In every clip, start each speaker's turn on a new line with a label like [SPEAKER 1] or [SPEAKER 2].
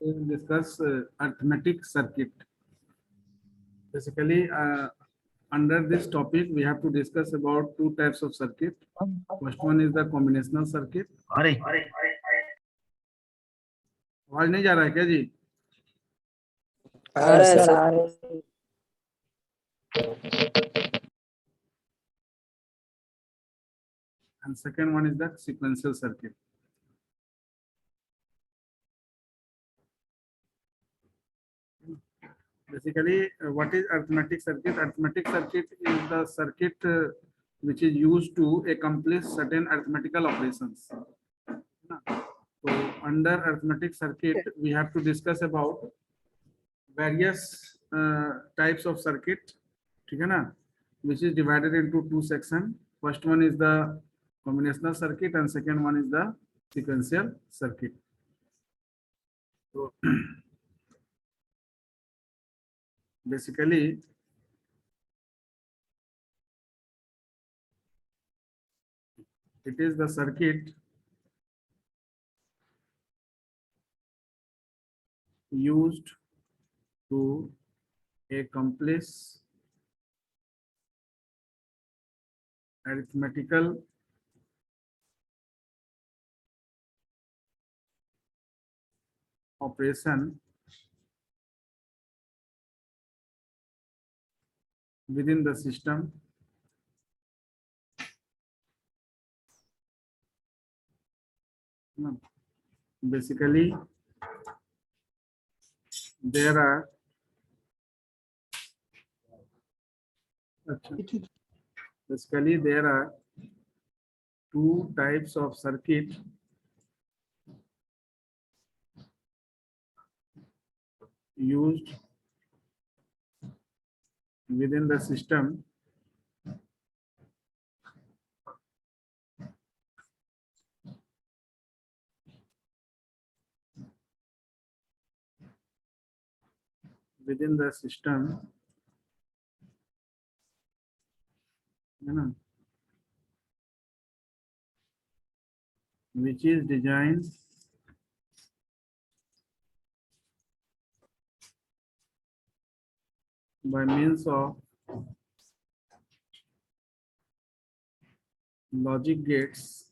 [SPEAKER 1] we will discuss arithmetic circuit. Basically, under this topic, we have to discuss about two types of circuit. First one is the combinational circuit.
[SPEAKER 2] अरे
[SPEAKER 1] आवाज नहीं जा रहा है क्या जी?
[SPEAKER 3] अरे sir
[SPEAKER 1] And second one is the sequential circuit. Basically, what is arithmetic circuit? Arithmetic circuit is the circuit which is used to accomplish certain arithmetical operations. So under arithmetic circuit, we have to discuss about various types of circuit, ठीक है ना? Which is divided into two sections. First one is the combinational circuit and second one is the sequential circuit. So basically, it is the circuit used to accomplish arithmetical operation within the system basically there are basically there are two types of circuit used within the system you know, which is designed by means of logic gates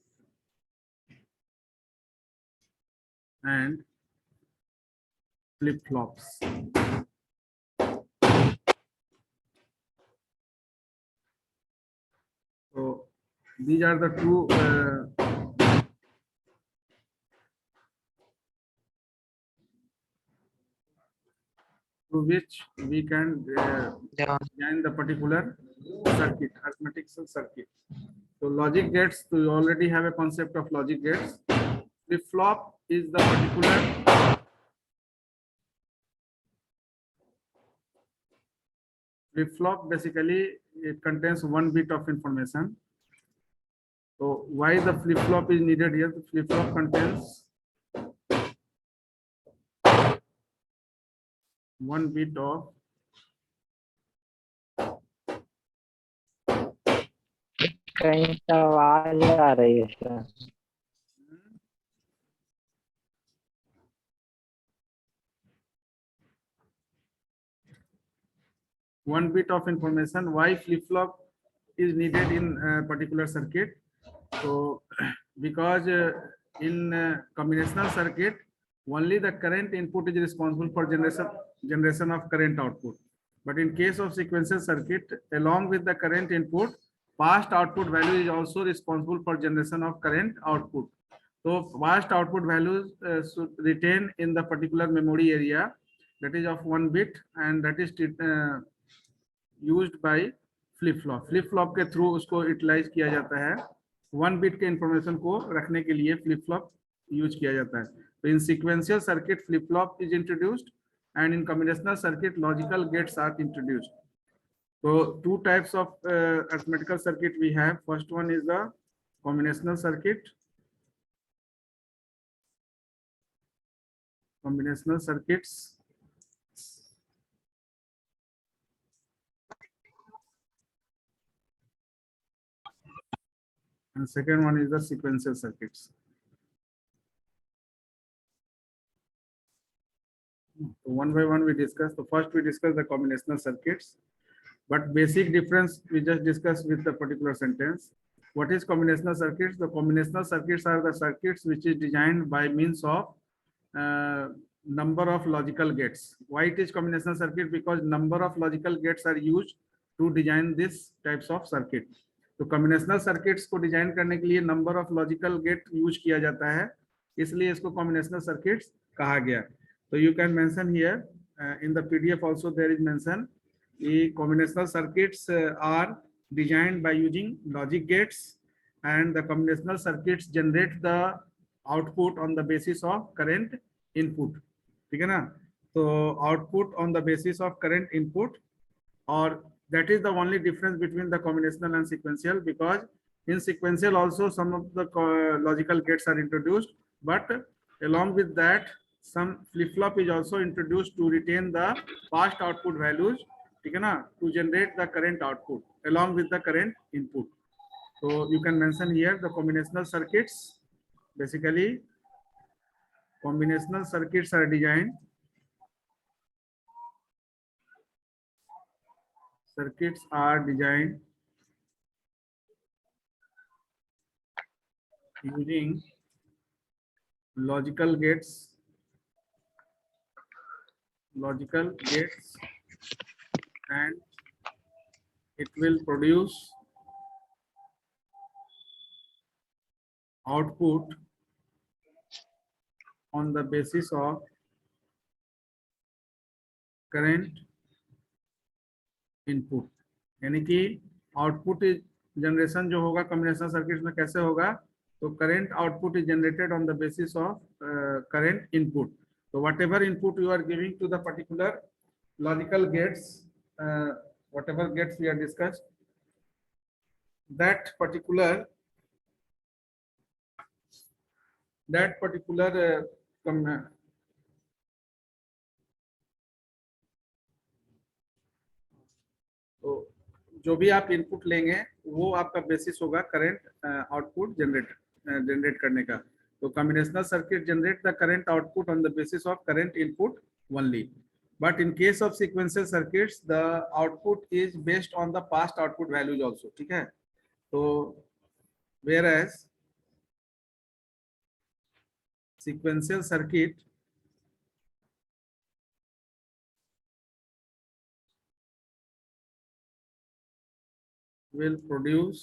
[SPEAKER 1] and flip-flops. So these are the two through which we can design the particular circuit, arithmetic circuit. So logic gates, so you already have a concept of logic gates. Flip-flop is the particular flip-flop. Basically, it contains one bit of information. So why the flip-flop is needed here? The flip-flop contains one bit of
[SPEAKER 3] कहीं से आवाज आ रही है sir
[SPEAKER 1] one bit of information. Why flip-flop is needed in a particular circuit? So because in combinational circuit, only the current input is responsible for generation of current output. But in case of sequential circuit, along with the current input, past output value is also responsible for generation of current output. So past output values should retain in the particular memory area, that is of 1 bit, and that is used by flip-flop. Flip-flop के through उसको utilise किया जाता है. 1 bit के information को रखने के लिए flip-flop यूज किया जाता है. तो इन sequential circuit flip-flop is introduced, and in combinational circuit logical gates are introduced. So two types of arithmetical circuit we have. First one is the combinational circuit. Combinational circuits. And second one is the sequential circuits. One by one we discuss. So first we discuss the combinational circuits, but basic difference we just discussed with the particular sentence. What is combinational circuits? The combinational circuits are the circuits which is designed by means of number of logical gates. Why it is combinational circuit? Because number of logical gates are used to design this types of circuit. तो combinational circuits को design करने के लिए number of logical gate use किया जाता है, इसलिए इसको combinational circuits कहा गया. So you can mention here in the PDF also there is mention the combinational circuits are designed by using logic gates, and the combinational circuits generate the output on the basis of current input. ठीक है ना? तो output on the basis of current input, or that is the only difference between the combinational and sequential, because in sequential also some of the logical gates are introduced, but along with that some flip-flop is also introduced to retain the past output values, ठीक है ना, to generate the current output along with the current input. So you can mention here the combinational circuits. Basically, combinational circuits are designed. Circuits are designed using logical gates, and it will produce output on the basis of current input. यानी कि output generation जो होगा combinational circuit में कैसे होगा, तो current output is generated on the basis of current input. So whatever input you are giving to the particular logical gates, whatever gates we are discussed, that particular तो जो भी आप इनपुट लेंगे वो आपका बेसिस होगा करंट आउटपुट जनरेट करने का. तो combinational circuit generate the current output on the basis of current input only, but in case of sequential circuits the output is based on the past output values also. ठीक है, तो whereas sequential circuit will produce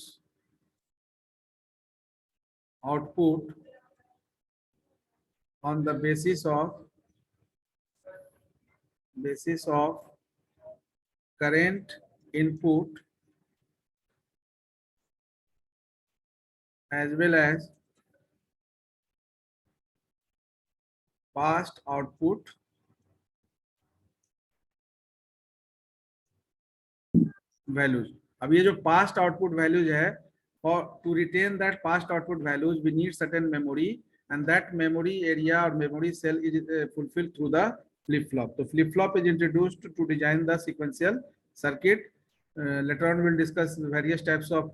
[SPEAKER 1] output on the basis of current input as well as past output values. अब ये जो past output values है, for to retain that past output values we need certain memory, and that memory area or memory cell is fulfilled through the flip-flop. So flip-flop is introduced to design the sequential circuit. Later on we'll discuss various types of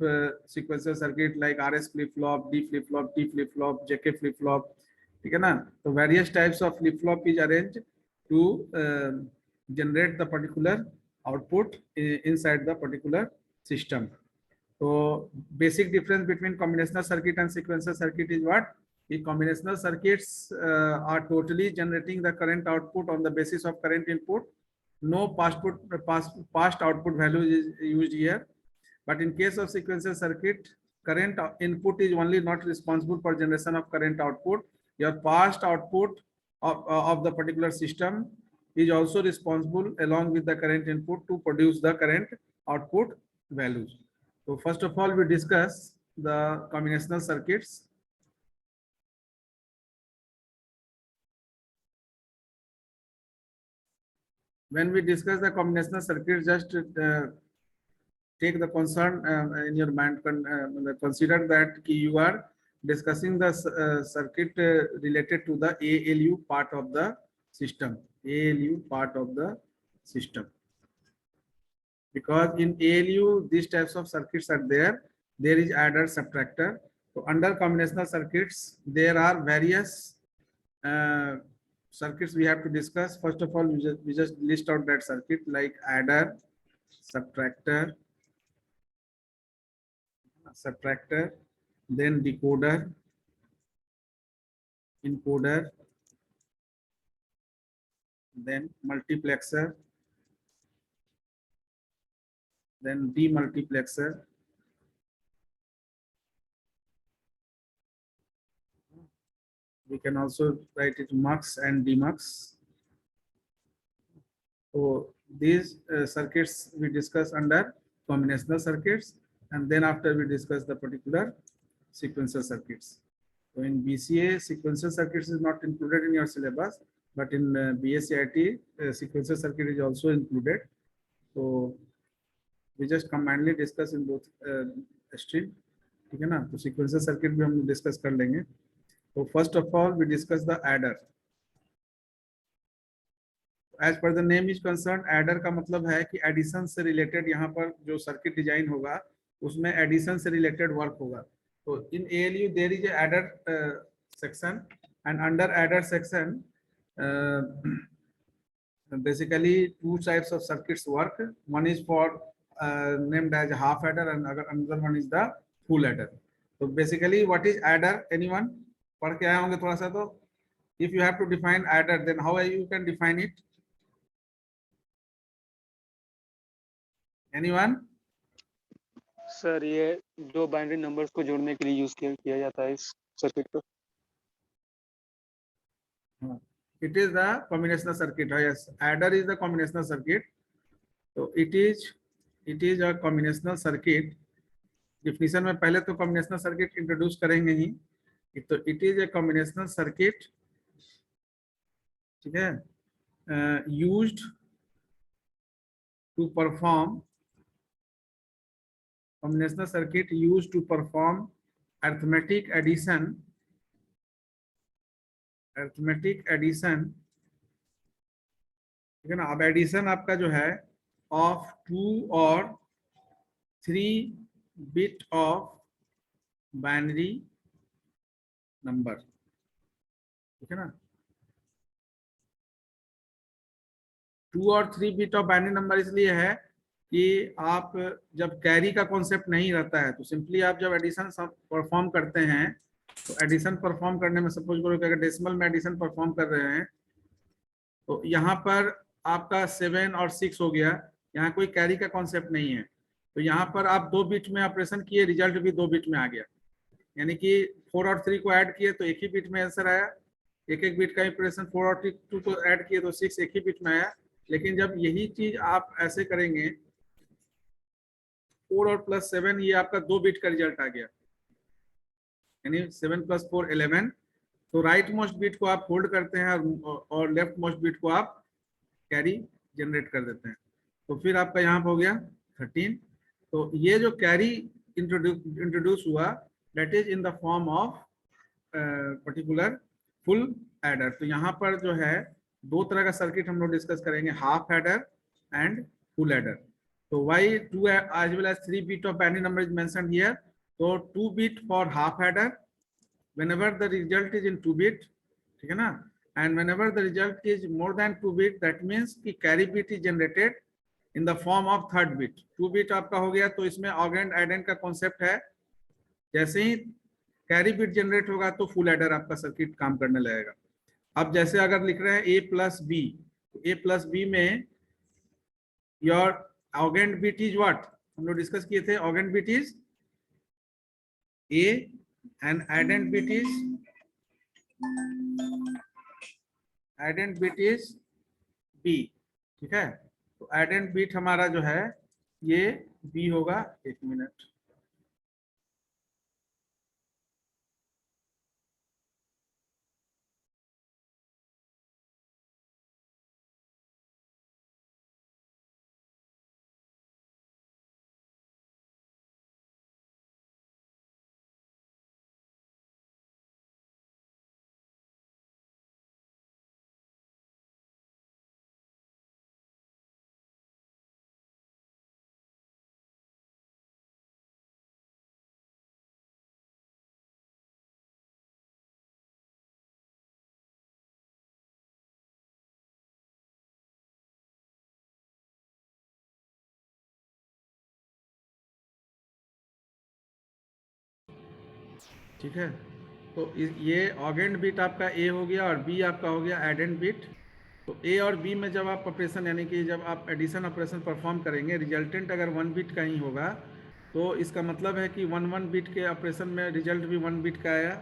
[SPEAKER 1] sequential circuit like RS flip-flop, D flip-flop, T flip-flop, JK flip-flop. ठीक है ना? तो various types of flip-flop is arranged to generate the particular output inside the particular system. So basic difference between combinational circuit and sequential circuit is what? The combinational circuits are totally generating the current output on the basis of current input. No past output value is used here. But in case of sequential circuit, current input is only not responsible for generation of current output. Your past output of the particular system is also responsible along with the current input to produce the current output values. So first of all, we discuss the combinational circuits. When we discuss the combinational circuits, just take the concern in your mind, consider that you are discussing the circuit related to the ALU part of the system. ALU part of the system. Because in ALU, these types of circuits are there. There is adder, subtractor. So under combinational circuits, there are various circuits we have to discuss. First of all, we just list out that circuit like adder, subtractor, then decoder, encoder, then multiplexer, then demultiplexer, we can also write it mux and demux. So these circuits we discuss under combinational circuits, and then after we discuss the particular sequential circuits. So in BCA, sequential circuits is not included in your syllabus, but in BSCIT, sequential circuit is also included. So we just combinedly discuss in both stream, ठीक है ना? तो sequential circuit भी हम discuss कर लेंगे. So first of all, we discuss the adder. As per the name is concerned, adder का मतलब है कि एडिशन से रिलेटेड यहाँ पर जो सर्किट डिजाइन होगा उसमें एडिशन से रिलेटेड वर्क होगा. तो in ALU there is adder section, and under adder section basically two types of circuits work. One is for named as half adder, and another one is the full adder. So basically what is adder? Anyone पढ़ के आए होंगे थोड़ा सा. तो if you have to define adder, then how you can define it? Anyone?
[SPEAKER 2] Sir ये दो binary numbers को जोड़ने के लिए यूज किया जाता है इस सर्किट को.
[SPEAKER 1] It is the combinational circuit. Yes, adder is the combinational circuit. So it is a combinational circuit. Definition में पहले तो combinational circuit introduce करेंगे ही. तो it is a combinational circuit, ठीक है, used to perform combinational circuit used to perform arithmetic addition, ठीक है ना. अब एडिशन आपका जो है ऑफ 2 और 3 बिट ऑफ बाइनरी नंबर, ठीक है ना. 2 और 3 बिट ऑफ बाइनरी नंबर इसलिए है कि आप जब कैरी का कॉन्सेप्ट नहीं रहता है तो सिंपली आप जब एडिशन परफॉर्म करते हैं तो एडिशन परफॉर्म करने में सपोज करो कि अगर डेसिमल में एडिशन परफॉर्म कर रहे हैं तो यहाँ पर आपका 7 और 6 हो गया, यहाँ कोई कैरी का कॉन्सेप्ट नहीं है. तो यहाँ पर आप 2 बिट में ऑपरेशन किए, रिजल्ट भी 2 बिट में आ गया, यानी कि 4 और 3 को ऐड किए तो एक ही बिट में आंसर आया. एक बिट का ऑपरेशन 4 और 2 को ऐड किए तो 6 एक ही बिट में आया. लेकिन जब यही चीज आप ऐसे करेंगे 4 और +7, ये आपका 2 बिट का रिजल्ट आ गया, यानी 7 + 4 11. तो राइट मोस्ट बिट को आप होल्ड करते हैं और लेफ्ट मोस्ट बिट को आप कैरी जनरेट कर देते हैं. तो फिर आपका यहाँ पर हो गया 13. तो ये जो कैरी इंट्रोड्यूस हुआ that is in the form of particular full adder. तो यहाँ पर जो है दो तरह का सर्किट हम लोग डिस्कस करेंगे, half adder and full adder. तो Y 2 as well as 3 bit of binary number is mentioned here. So 2 bit for half adder whenever the result is in 2 bit, ठीक है ना, and whenever the result is more than 2 bit that means कि carry bit is generated in the form of third bit. 2 bit आपका हो गया तो इसमें augend addend का concept है. जैसे ही कैरी बिट जनरेट होगा तो फुल एडर आपका सर्किट काम करने लगेगा. अब जैसे अगर लिख रहे हैं a + b, तो a + b में your augend bit is what हम लोग डिस्कस किए थे. augend bit is a and addend bit is b, ठीक है. तो addend bit हमारा जो है ये b होगा. 1 मिनट. ठीक है। तो ये ऑगेंड बिट आपका ए हो गया और बी आपका हो गया एडेंड बिट। तो ए और बी में जब आप ऑपरेशन यानी कि जब आप एडिशन ऑपरेशन परफॉर्म करेंगे, रिजल्टेंट अगर 1 बिट का ही होगा तो इसका मतलब है कि 1 बिट के ऑपरेशन में रिजल्ट भी 1 बिट का आया,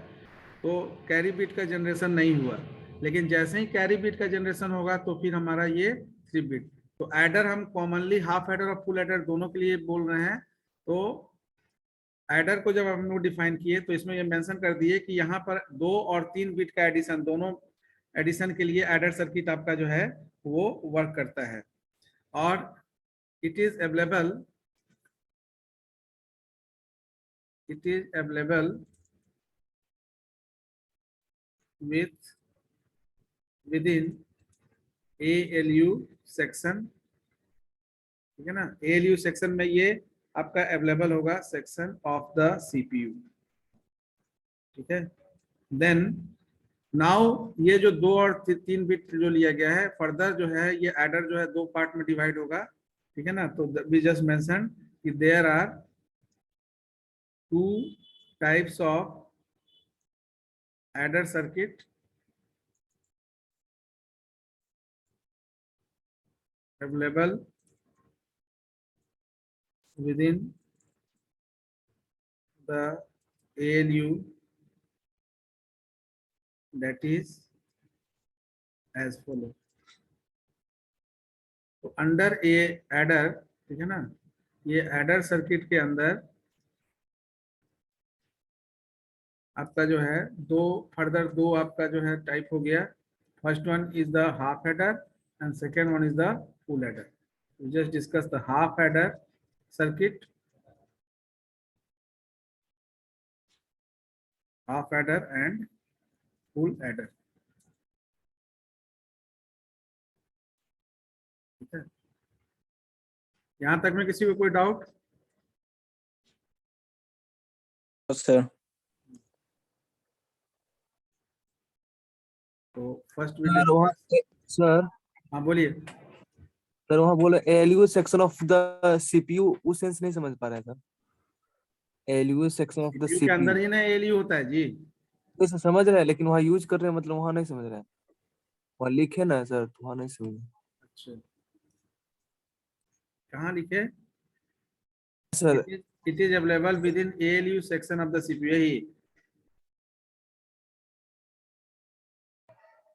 [SPEAKER 1] तो कैरी बिट का जनरेशन नहीं हुआ। लेकिन जैसे ही कैरी बिट का जनरेशन होगा तो फिर हमारा ये 3 बिट। तो एडर हम कॉमनली हाफ एडर और फुल एडर दोनों के लिए बोल रहे हैं। तो एडर को जब हम लोग डिफाइन किए तो इसमें ये मेंशन कर दिए कि यहाँ पर 2 और 3 बिट का एडिशन, दोनों एडिशन के लिए एडर सर्किट आपका जो है वो वर्क करता है। और it is available within ALU section, ठीक है ना। ALU सेक्शन में ये आपका अवेलेबल होगा सेक्शन ऑफ द CPU, ठीक है। देन नाउ ये जो 2 और 3 बिट जो लिया गया है, फर्दर जो है ये एडर जो है 2 पार्ट में डिवाइड होगा, ठीक है ना। तो वी जस्ट मेंशन कि there are 2 types of adder circuit available within the ALU, that is as follow। तो अंडर ए एडर, ठीक है ना, ये एडर सर्किट के अंदर आपका जो है फर्दर दो आपका जो है टाइप हो गया। First one is the half adder and second one is the full adder. Just discuss the half adder circuit, half adder and full adder, ठीक है। यहां तक में किसी को कोई डाउट?
[SPEAKER 4] सर
[SPEAKER 1] तो फर्स्ट
[SPEAKER 4] सर
[SPEAKER 1] हाँ बोलिए।
[SPEAKER 4] सर वहाँ बोले ALU section of the CPU, उस सेंस नहीं समझ पा रहा था। ALU section of the
[SPEAKER 1] CPU के अंदर
[SPEAKER 4] सीपीयू
[SPEAKER 1] ही ना ALU होता है जी।
[SPEAKER 4] तो सर समझ रहे हैं, लेकिन वहाँ यूज कर रहे हैं मतलब वहाँ नहीं समझ रहे हैं। वहाँ लिखे ना सर, तो वहाँ नहीं समझ।
[SPEAKER 1] अच्छा, कहाँ लिखे?
[SPEAKER 4] Sir
[SPEAKER 1] it is available within ALU section of the CPU, यही।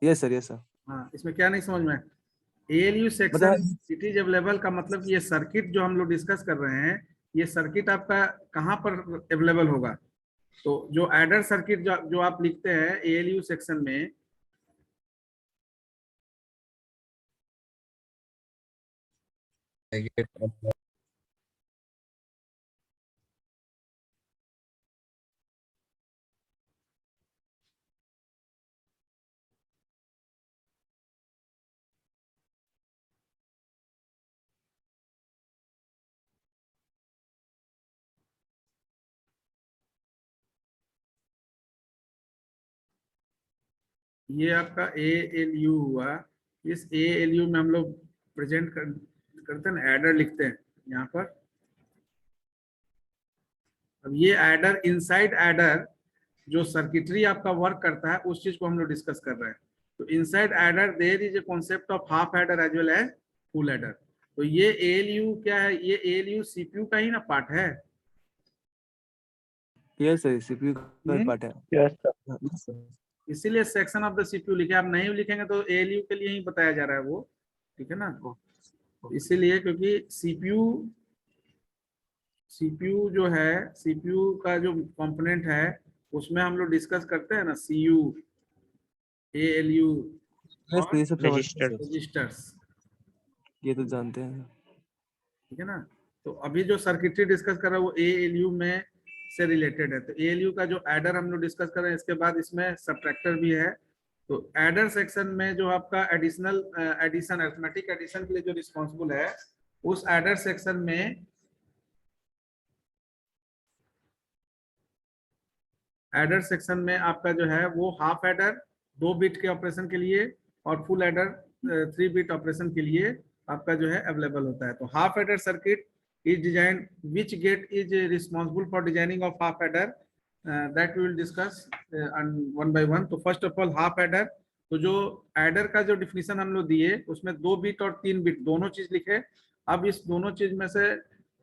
[SPEAKER 4] Yes sir, yes sir.
[SPEAKER 1] हाँ, इसमें क्या नहीं समझ में? ALU section it is available का मतलब कि ये सर्किट जो हम लोग डिस्कस कर रहे हैं, ये सर्किट आपका कहाँ पर अवेलेबल होगा? तो जो एडर सर्किट जो आप लिखते हैं ALU सेक्शन में, ये आपका ALU हुआ। इस ALU में हम लोग प्रेजेंट करते हैं ना, एडर लिखते हैं यहाँ पर। अब ये एडर, इनसाइड एडर जो सर्किटरी आपका वर्क करता है, उस चीज को हम लोग डिस्कस कर रहे हैं। तो inside adder there is a concept of half adder as well as full adder. तो ये ALU क्या है? ये ALU CPU का ही ना पार्ट है।
[SPEAKER 4] यस सर, सीपीयू का पार्ट है।
[SPEAKER 3] Yes sir.
[SPEAKER 4] Yes, sir.
[SPEAKER 1] इसीलिए सेक्शन ऑफ द CPU लिखे। आप नहीं लिखेंगे तो ALU के लिए ही बताया जा रहा है वो, ठीक है ना। इसीलिए क्योंकि CPU जो है, CPU का जो कंपोनेंट है उसमें हम लोग डिस्कस करते हैं ना, CU, ALU
[SPEAKER 4] Yes,
[SPEAKER 1] और
[SPEAKER 4] ये सब समझ
[SPEAKER 3] Register.
[SPEAKER 1] रजिस्टर्स,
[SPEAKER 4] ये तो जानते हैं।
[SPEAKER 1] ठीक है ना। तो अभी जो सर्किटरी डिस्कस कर रहा है वो ALU में से रिलेटेड है। तो ALU का जो एडर हम लोग डिस्कस कर रहे हैं, इसके बाद इसमें सबट्रैक्टर भी है। तो एडर सेक्शन में जो आपका एडिशनल एडिशन, अरिथमेटिक एडिशन के लिए जो रिस्पॉन्सिबल है, उस एडर सेक्शन में आपका जो है वो हाफ एडर 2 बिट के ऑपरेशन के लिए और फुल एडर 3 बिट ऑपरेशन के लिए आपका जो है अवेलेबल होता है। तो half adder circuit is design, which gate is responsible for designing of half adder that we will discuss and one by one. तो first of all half adder, तो जो एडर का जो डिफिनीशन हम लोग दिए उसमें 2 बिट और 3 बिट दोनों चीज लिखे। अब इस दोनों चीज में से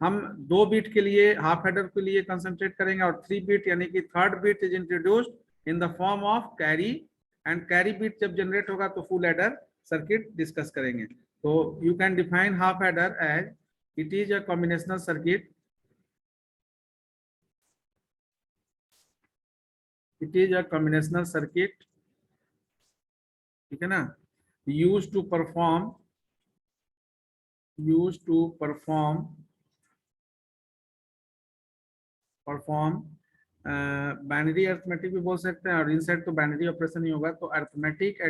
[SPEAKER 1] हम 2 बिट के लिए हाफ एडर के लिए कंसंट्रेट करेंगे और 3 बिट यानी कि third bit is introduced in the form of carry, and carry bit जब जनरेट होगा तो फुल एडर सर्किट डिस्कस करेंगे। तो you can define half adder as it is a combinational circuit, it is a combinational circuit, ठीक है ना, used to perform binary arithmetic भी बोल सकते हैं, और इनसाइड तो बाइनरी ऑपरेशन ही होगा। तो arithmetic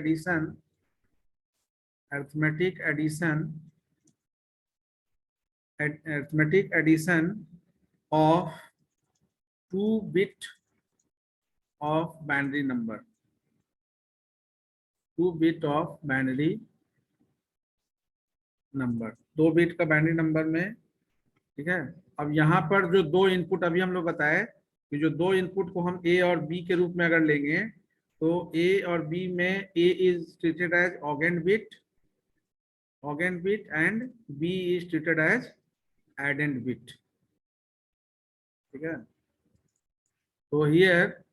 [SPEAKER 1] addition of 2 bit of binary number, 2 bit of binary number, 2 bit का बाइनरी नंबर में, ठीक है। अब यहाँ पर जो 2 इनपुट अभी हम लोग बताए कि जो 2 इनपुट को हम ए और बी के रूप में अगर लेंगे तो ए और बी में A is treated as augend bit and B is treated as addend bit, ठीक है। तो हियर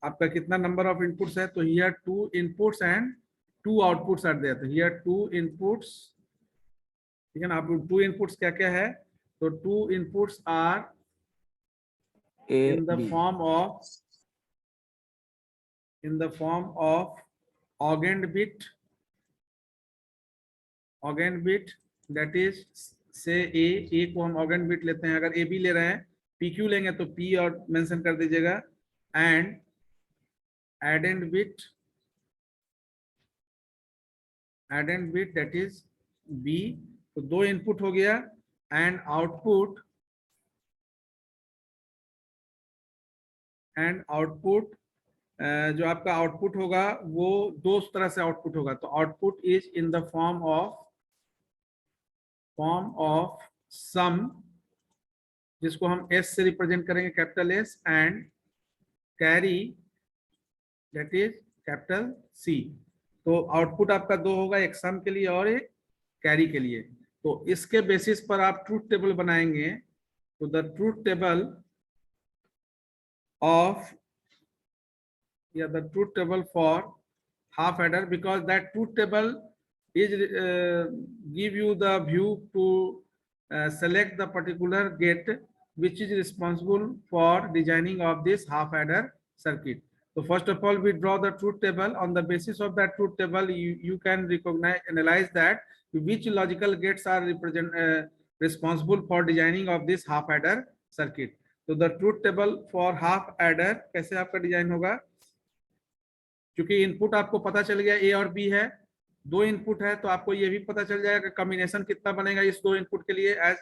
[SPEAKER 1] आपका कितना नंबर ऑफ इनपुट्स है, तो here 2 inputs and 2 outputs are there. तो हियर 2 इनपुट्स, ठीक है ना। आप 2 इनपुट्स क्या क्या है, तो 2 inputs are
[SPEAKER 4] A
[SPEAKER 1] in the
[SPEAKER 4] B.
[SPEAKER 1] form of AND bit, that is say A को हम AND bit लेते हैं, अगर AB ले रहे हैं, PQ लेंगे तो P और मेंशन कर दीजिएगा, and AND bit that is B। तो 2 इनपुट हो गया, एंड आउटपुट जो आपका आउटपुट होगा वो 2 तरह से आउटपुट होगा। तो output is in the form of sum, जिसको हम एस से रिप्रेजेंट करेंगे, capital S, and carry that is capital C. तो आउटपुट आपका 2 होगा, एक सम के लिए और एक कैरी के लिए। तो इसके बेसिस पर आप ट्रूथ टेबल बनाएंगे। तो the truth table for half adder, because that truth table is give you the view to select the particular gate which is responsible for designing of this half adder circuit. So first of all we draw the truth table. On the basis of that truth table you can analyze that which logical gates are responsible for designing of this half adder circuit. तो the truth table for half adder कैसे आपका design होगा, क्योंकि input आपको पता चल गया ए और बी है, 2 इनपुट है, तो आपको ये भी पता चल जाएगा कॉम्बिनेशन कितना बनेगा इस 2 इनपुट के लिए, as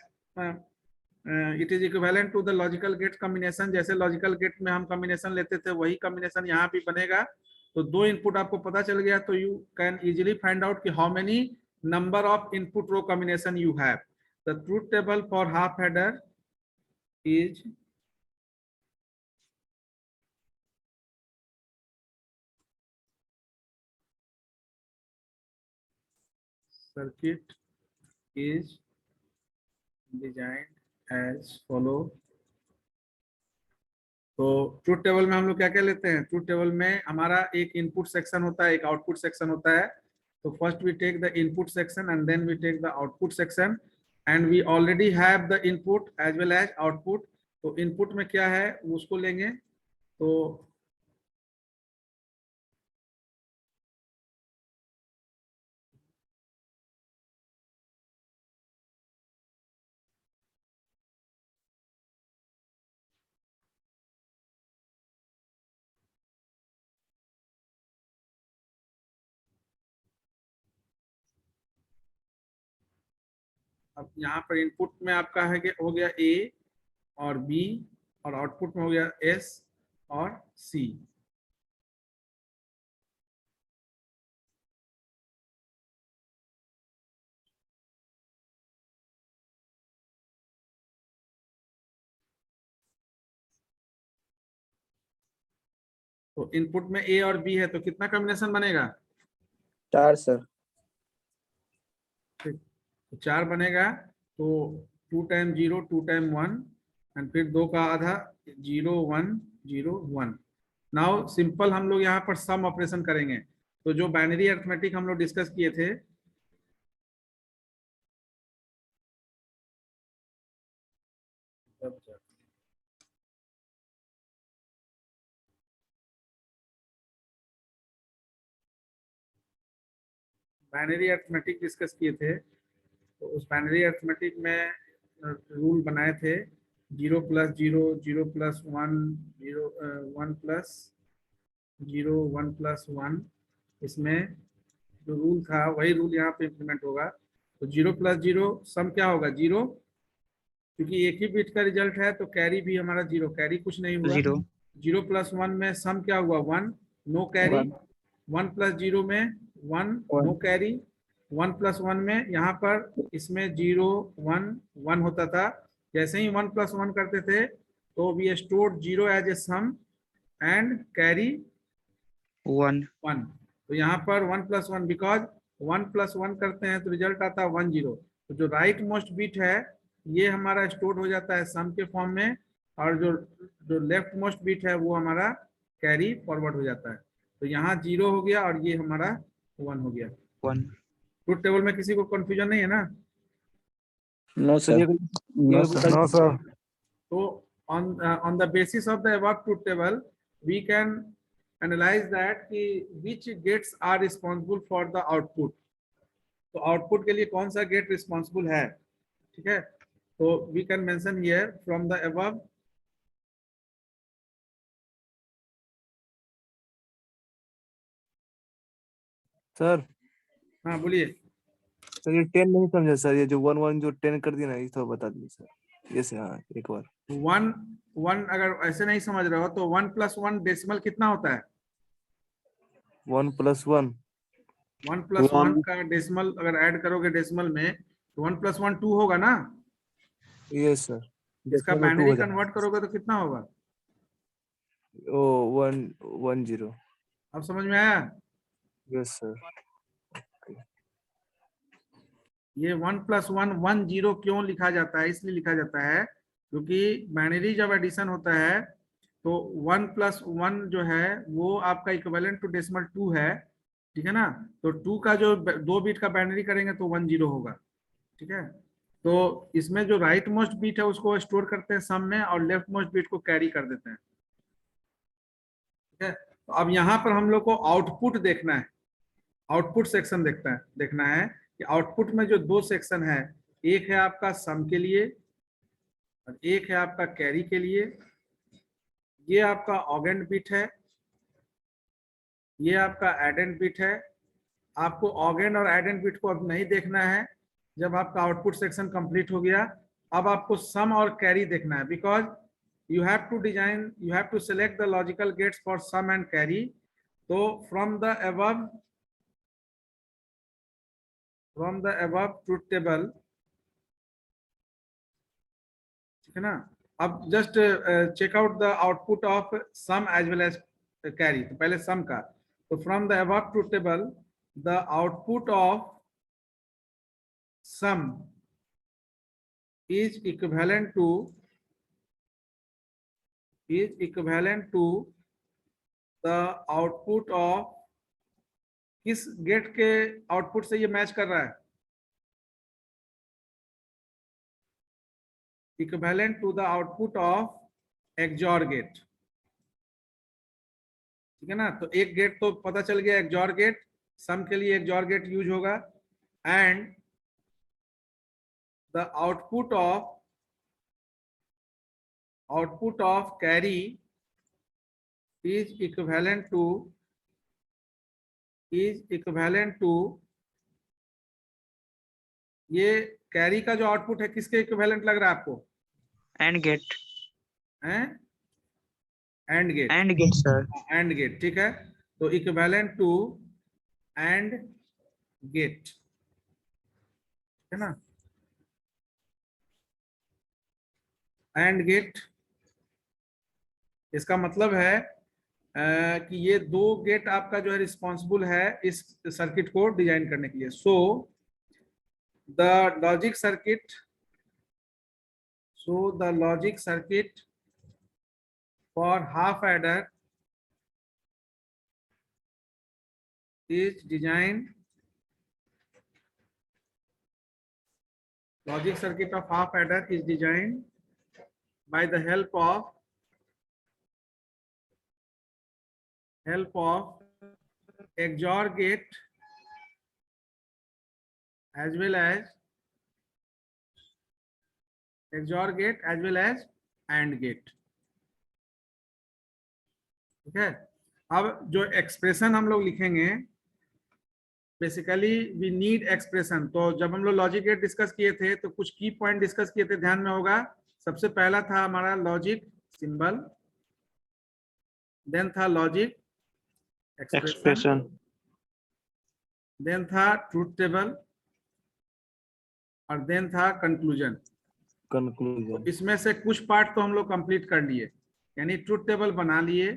[SPEAKER 1] it is equivalent to the logical gate combination. जैसे लॉजिकल गेट में हम कॉम्बिनेशन लेते थे वही कॉम्बिनेशन यहाँ भी बनेगा। तो 2 इनपुट आपको पता चल गया, तो you can easily find out कि how many number of input row combination you have. The truth table for half adder is circuit is designed as follow। तो ट्रूथ टेबल में हम लोग क्या क्या लेते हैं, ट्रूथ टेबल में हमारा एक इनपुट सेक्शन होता है, एक आउटपुट सेक्शन होता है। तो first we take the input section and then we take the output section, and we already have the input as well as output. तो इनपुट में क्या है उसको लेंगे। तो अब यहाँ पर इनपुट में आपका है कि हो गया ए और बी, और आउटपुट में हो गया एस और सी। तो इनपुट में ए और बी है, तो कितना कॉम्बिनेशन बनेगा?
[SPEAKER 5] 4 सर।
[SPEAKER 1] तो 4 बनेगा। तो 2 टाइम 0 2 टाइम 1 एंड फिर 2 का आधा 0 1 0 1। नाउ सिंपल हम लोग यहाँ पर सम ऑपरेशन करेंगे। तो जो बाइनरी अरिथमेटिक हम लोग डिस्कस किए थे, बाइनरी अरिथमेटिक डिस्कस किए थे, तो उस बाइनरी अरिथमेटिक में रूल बनाए थे 0 + 0 0 + 1 0 1 + 0 1 + 1। इसमें जो रूल था वही रूल यहाँ पे इम्प्लीमेंट होगा। तो 0 + 0 सम क्या होगा? 0, क्योंकि एक ही बिट का रिजल्ट है तो कैरी भी हमारा 0, कैरी कुछ नहीं हुआ। 0 + 1 में सम क्या हुआ? 1, नो कैरी। 1 + 0 में 1, नो कैरी। 1 + 1 में यहाँ पर इसमें 0 1 1 होता था। जैसे ही 1 + 1 करते थे तो we stored 0 as a sum and carry
[SPEAKER 2] 1
[SPEAKER 1] 1। तो यहाँ पर 1 + 1, बिकॉज 1 + 1 करते हैं तो रिजल्ट आता है 1 0। तो जो राइट मोस्ट बिट है ये हमारा स्टोर हो जाता है सम के फॉर्म में, और जो जो लेफ्ट मोस्ट बिट है वो हमारा कैरी फॉरवर्ड हो जाता है। तो यहाँ 0 हो गया और ये हमारा 1 हो गया।
[SPEAKER 2] 1
[SPEAKER 1] ट्रुथ टेबल में किसी को कंफ्यूजन नहीं है ना?
[SPEAKER 5] No
[SPEAKER 4] sir
[SPEAKER 5] sir.
[SPEAKER 4] ये
[SPEAKER 3] नो
[SPEAKER 4] बता
[SPEAKER 3] सर।
[SPEAKER 6] No sir.
[SPEAKER 1] तो on the basis of the above truth table we can analyze that कि which gates are responsible for the output। तो आउटपुट के लिए कौन सा गेट रिस्पॉन्सिबल है? ठीक है, तो we can mention here from the above.
[SPEAKER 4] Sir
[SPEAKER 1] हाँ बोलिए।
[SPEAKER 4] सर ये 10 नहीं समझा सर, ये जो 1 1 जो 10 कर दिया ना, ये तो बता दीजिए सर। ये से हाँ एक बार।
[SPEAKER 1] 1 1 अगर ऐसे नहीं समझ रहे हो तो 1 + 1 डेसिमल कितना होता है?
[SPEAKER 4] 1 + 1
[SPEAKER 1] 1 + 1 का डेसिमल अगर ऐड करोगे डेसिमल में तो 1 + 1 2 होगा ना?
[SPEAKER 4] ये सर
[SPEAKER 1] इसका
[SPEAKER 4] डेसिमल में 2
[SPEAKER 1] बाइनरी
[SPEAKER 4] हो जाएगा।
[SPEAKER 1] कन्वर्ट करोगे तो कितना होगा?
[SPEAKER 4] ओ 1 1 0।
[SPEAKER 1] अब समझ में आया?
[SPEAKER 4] Yes sir.
[SPEAKER 1] ये 1 + 1 1 0 क्यों लिखा जाता है? इसलिए लिखा जाता है क्योंकि बाइनरी जब एडिशन होता है तो 1 + 1 जो है वो आपका इक्विवेलेंट टू डेसिमल 2 है। ठीक है ना? तो 2 का जो 2 बिट का बाइनरी करेंगे तो 1 0 होगा। ठीक है, तो इसमें जो राइट मोस्ट बिट है उसको स्टोर करते हैं सम में और लेफ्ट मोस्ट बिट को कैरी कर देते हैं। ठीक है, तो अब यहाँ पर हम लोग को आउटपुट देखना है, आउटपुट सेक्शन देखना है कि आउटपुट में जो 2 सेक्शन है, एक है आपका सम के लिए और एक है आपका कैरी के लिए। ये आपका ऑगेंड बिट है, ये आपका एडेंड बिट है। आपको ऑगेंड और एडेंड बिट को अब नहीं देखना है जब आपका आउटपुट सेक्शन कंप्लीट हो गया। अब आपको सम और कैरी देखना है, because you have to select the logical gates for sum and carry। तो from the above truth table, ठीक है ना? अब just check out the output of sum as well as carry. तो पहले सम का, तो from the above truth table the output of sum is equivalent to the output of, किस gate के आउटपुट से ये मैच कर रहा है? Equivalent to the output of XOR gate. ठीक है ना? तो एक गेट तो पता चल गया, XOR गेट। सम के लिए XOR गेट यूज होगा and the output of carry is equivalent to ये कैरी का जो आउटपुट है किसके इक्विवेलेंट लग रहा है आपको?
[SPEAKER 2] And gate
[SPEAKER 1] and gate
[SPEAKER 2] sir.
[SPEAKER 1] And gate. ठीक है, तो इक्विवेलेंट टू एंड गेट, है ना? एंड गेट, इसका मतलब है कि ये दो गेट आपका जो है रिस्पॉन्सिबल है इस सर्किट को डिजाइन करने के लिए. So the logic circuit for half adder is designed. Logic circuit of half adder is designed by the help of XOR gate as well as AND gate. ठीक है. अब जो एक्सप्रेशन हम लोग लिखेंगे, बेसिकली वी नीड एक्सप्रेशन. तो जब हम लोग लॉजिक गेट डिस्कस किए थे तो कुछ की पॉइंट डिस्कस किए थे, ध्यान में होगा. सबसे पहला था हमारा लॉजिक सिंबल, देन था लॉजिक एक्सप्रेशन, देन था ट्रूथ टेबल और देन था कंक्लूजन.
[SPEAKER 4] कंक्लूजन.
[SPEAKER 1] इसमें से कुछ पार्ट तो हम लोग कंप्लीट कर लिए, यानी ट्रूथ टेबल बना लिए.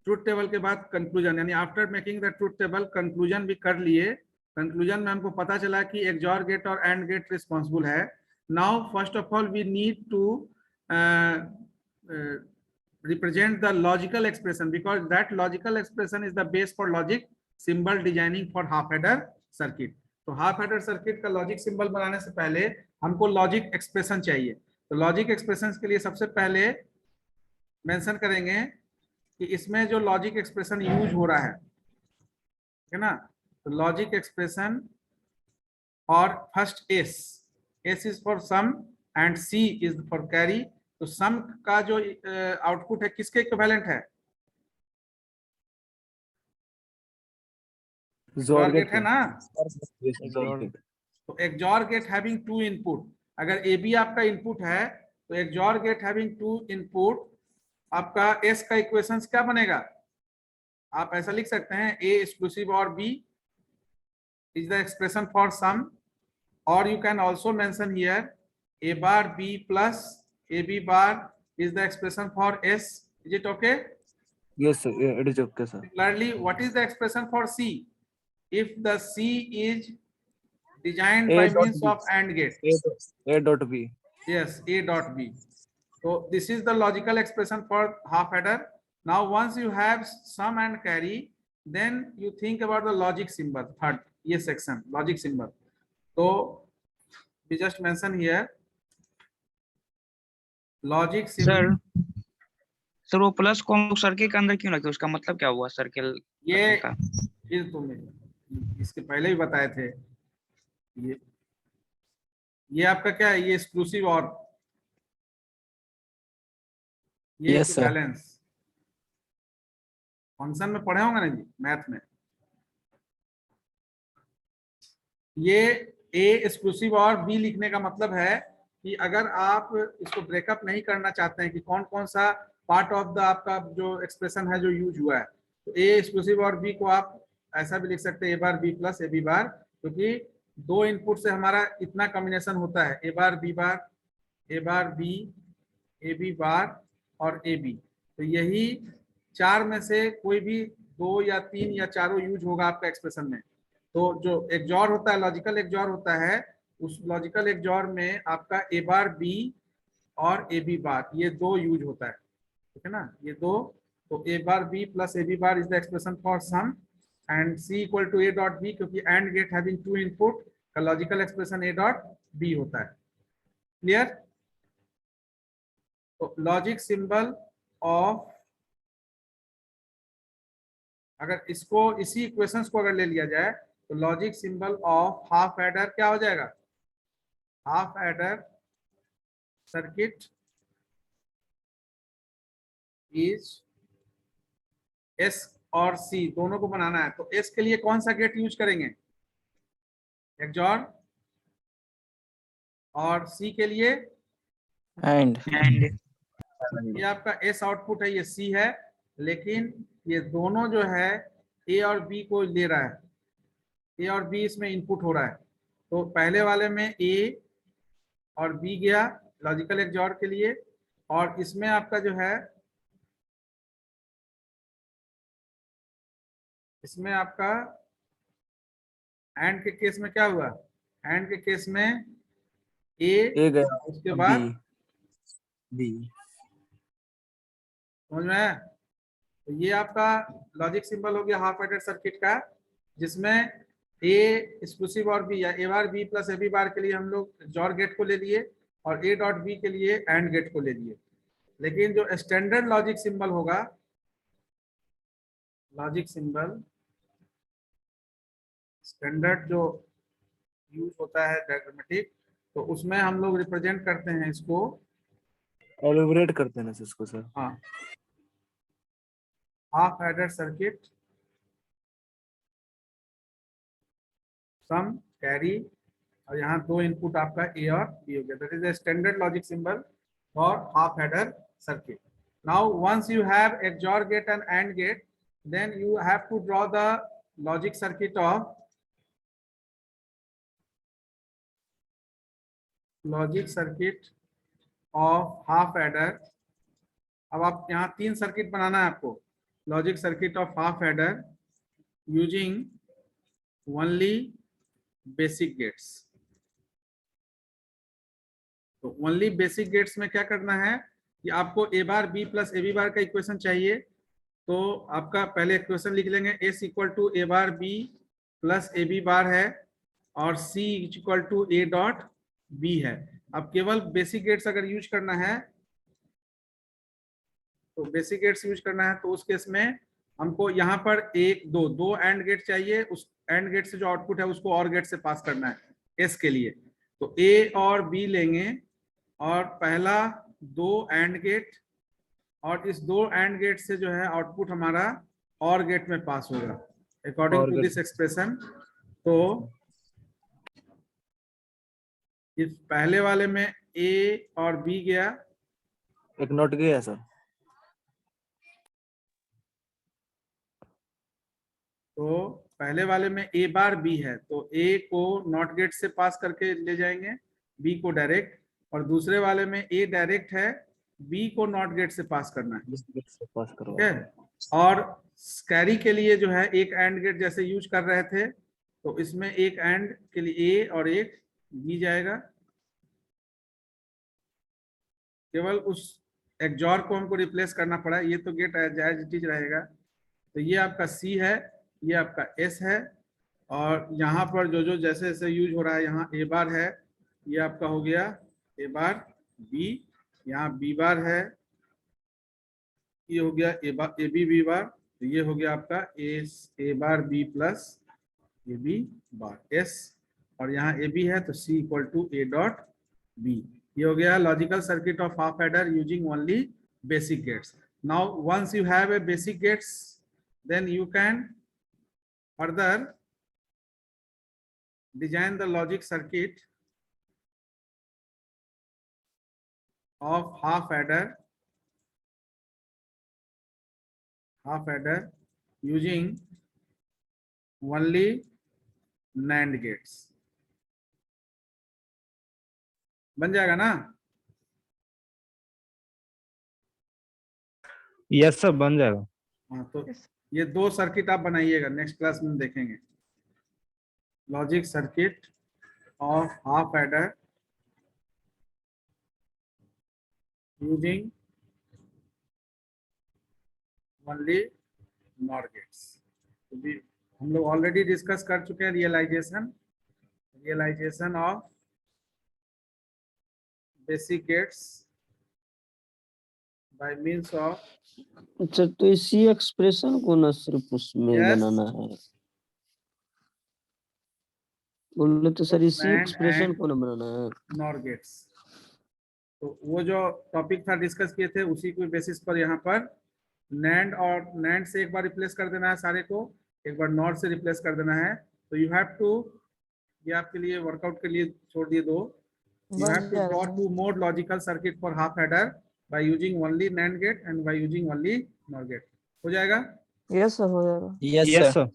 [SPEAKER 1] ट्रूथ टेबल के बाद कंक्लूजन, यानी after making the truth table conclusion भी कर लिए. कंक्लूजन में हमको पता चला कि XOR गेट और AND गेट रिस्पॉन्सिबल है. Now first of all we need to represent the logical expression, because that logical expression is the base for logic symbol designing for half adder circuit. तो half adder circuit का logic symbol बनाने से पहले हमको logic expression चाहिए. तो logic expression के लिए सबसे पहले मेंशन करेंगे कि इसमें जो लॉजिक एक्सप्रेशन यूज हो रहा है ना. तो लॉजिक एक्सप्रेशन और first S is for sum and C is for carry. तो सम का जो आउटपुट है किसके इक्विवेलेंट है? XOR गेट है ना. तो XOR gate having two input, अगर ए बी आपका इनपुट है तो XOR gate having two input, आपका एस का इक्वेशंस क्या बनेगा? आप ऐसा लिख सकते हैं A exclusive or B is the expression for sum, और you can also mention here A bar B plus A B bar is the expression for S. Is it okay?
[SPEAKER 4] Yes, sir. Yeah, it is okay, sir.
[SPEAKER 1] Similarly, what is the expression for C? If the C is designed
[SPEAKER 4] A
[SPEAKER 1] by
[SPEAKER 4] dot
[SPEAKER 1] means
[SPEAKER 4] B.
[SPEAKER 1] of AND gate.
[SPEAKER 4] A dot B.
[SPEAKER 1] Yes, A dot B. So this is the logical expression for half adder. Now once you have sum and carry, then you think about the logic symbol. Third, yes section, logic symbol. So we just mention here logic symbol.
[SPEAKER 6] Sir वो plus को हम लोग circle के अंदर क्यों रखे, उसका मतलब क्या हुआ सर्किल
[SPEAKER 1] ये
[SPEAKER 6] का?
[SPEAKER 1] फिर तुमने इसके पहले ही बताए थे. ये आपका क्या है? ये एक्सक्लूसिव और ये
[SPEAKER 5] Yes, sir.
[SPEAKER 1] बैलेंस फंक्शन में पढ़े होंगे ना जी, मैथ में. ये ए एक्सक्लूसिव और बी लिखने का मतलब है कि अगर आप इसको ब्रेकअप नहीं करना चाहते हैं कि कौन कौन सा पार्ट ऑफ द आपका जो एक्सप्रेशन है जो यूज हुआ है, तो ए एक्सक्लूसिव और बी को आप ऐसा भी लिख सकते हैं A bar B plus A B bar, क्योंकि दो इनपुट से हमारा इतना कॉम्बिनेशन होता है, ए बार बी ए बी बार और ए बी. तो यही चार में से कोई भी दो या तीन या चारों यूज होगा आपका एक्सप्रेशन में. तो जो XOR होता है, लॉजिकल XOR होता है, उस लॉजिकल XOR में आपका ए बार बी और ए बी बार ये दो यूज होता है. ठीक है ना, ये दो. तो A bar B plus A B bar is the expression for sum and C equal to A dot B, क्योंकि and gate having two input का logical expression A dot B होता है. क्लियर? तो लॉजिक सिंबल ऑफ, अगर इसको इसी equations को अगर ले लिया जाए तो logic symbol of half adder क्या हो जाएगा? Half adder circuit is S और सी दोनों को बनाना है. तो एस के लिए कौन सा गेट यूज करेंगे? XOR. और सी के लिए
[SPEAKER 5] And
[SPEAKER 1] ये आपका एस आउटपुट है, ये सी है, लेकिन ये दोनों जो है ए और बी को ले रहा है, ए और बी इसमें इनपुट हो रहा है. तो पहले वाले में ए और बी गया लॉजिकल XOR के लिए, और इसमें आपका जो है इसमें आपका एंड के केस में क्या हुआ, एंड के केस में
[SPEAKER 4] ए गया,
[SPEAKER 1] उसके
[SPEAKER 4] अब
[SPEAKER 1] बाद
[SPEAKER 4] बी
[SPEAKER 1] समझ में आया? तो ये आपका लॉजिक सिंबल हो गया हाफ एडेड सर्किट का, जिसमें ए एक्सक्लूसिव और बी या A bar B plus A B bar के लिए हम लोग जॉर गेट को ले लिए और ए डॉट बी के लिए एंड गेट को ले लिए। लेकिन जो स्टैंडर्ड लॉजिक सिंबल होगा, लॉजिक सिंबल स्टैंडर्ड जो यूज होता है डायग्रामेटिक, तो उसमें हम लोग रिप्रेजेंट करते हैं इसको,
[SPEAKER 4] एलिब्रेट करते हैं ना इसको सर।
[SPEAKER 1] हाँ, हाफ एडेड सर्किट सम कैरी, और यहाँ दो इनपुट आपका ए और बी हो गया। That is the standard logic symbol for half adder circuit. Now once you have XOR gate and AND gate, then you have to draw the logic circuit of half adder। अब आप यहाँ 3 circuit बनाना है आपको, logic circuit of half adder using only basic gates. तो only basic gates में क्या करना है कि आपको A bar B plus A B bar का इक्वेशन चाहिए। तो आपका पहले इक्वेशन लिख लेंगे, S equal to A bar B plus A B bar है और C equal to A dot B है। अब केवल बेसिक गेट्स अगर यूज करना है, तो बेसिक गेट्स यूज करना है, तो उस केस में हमको यहाँ पर दो एंड गेट चाहिए। उस एंड गेट से जो आउटपुट है उसको और गेट से पास करना है एस के लिए। तो ए और बी लेंगे और पहला 2 एंड गेट, और इस 2 एंड गेट से जो है आउटपुट हमारा और गेट में पास होगा अकॉर्डिंग टू दिस एक्सप्रेशन। तो इस पहले वाले में ए और बी गया,
[SPEAKER 4] एक नोट गया सर।
[SPEAKER 1] तो पहले वाले में ए बार बी है, तो ए को नॉट गेट से पास करके ले जाएंगे, बी को डायरेक्ट, और दूसरे वाले में ए डायरेक्ट है, बी को नॉट गेट से पास करना है,
[SPEAKER 4] पास करो।
[SPEAKER 1] ठीक है। और कैरी के लिए जो है एक एंड गेट जैसे यूज कर रहे थे, तो इसमें एक एंड के लिए ए और एक बी जाएगा। केवल उस XOR को हमको रिप्लेस करना पड़ा, ये तो गेट जायज चीज रहेगा। तो ये आपका सी है, ये आपका एस है, और यहाँ पर जो जो जैसे जैसे यूज हो रहा है, यहाँ ए बार है, ये आपका हो गया ए बार बी, यहाँ बी बार है, ये हो गया ए बार ए बी बी बार, तो ये हो गया आपका A bar B plus A B bar S, और यहाँ ए बी है तो C equal to A dot B. ये हो गया logical circuit of half adder using only basic gates. Now once you have a basic gates, then you can further design the logic circuit of half adder using only NAND gates। बन जाएगा ना?
[SPEAKER 5] Yes sir बन जाएगा।
[SPEAKER 1] हाँ, तो ये 2 circuit आप बनाइएगा, नेक्स्ट क्लास में देखेंगे। Logic circuit of half adder using only not gates. तो भी हम लोग ऑलरेडी डिस्कस कर चुके हैं realization of basic gates by means of.
[SPEAKER 7] अच्छा, तो इसी एक्सप्रेशन को ना सिर्फ उसमें
[SPEAKER 1] Yes.
[SPEAKER 7] बनाना है, बोले तो सर इसी
[SPEAKER 1] NAND
[SPEAKER 7] एक्सप्रेशन
[SPEAKER 1] and
[SPEAKER 7] को ना बनाना है।
[SPEAKER 1] NOR gates. तो वो जो टॉपिक था डिस्कस किए थे, उसी के बेसिस पर यहाँ पर नैंड और नैंड से एक बार रिप्लेस कर देना है सारे को, एक बार नॉर से रिप्लेस कर देना है। तो यू हैव टू, ये आपके लिए वर्कआउट के लिए छोड़ दिए 2। You have to draw 2 more logical circuit for half adder by using only NAND gate and by using only NOR gate। हो जाएगा?
[SPEAKER 7] यस सर, हो जाएगा।
[SPEAKER 5] Yes sir.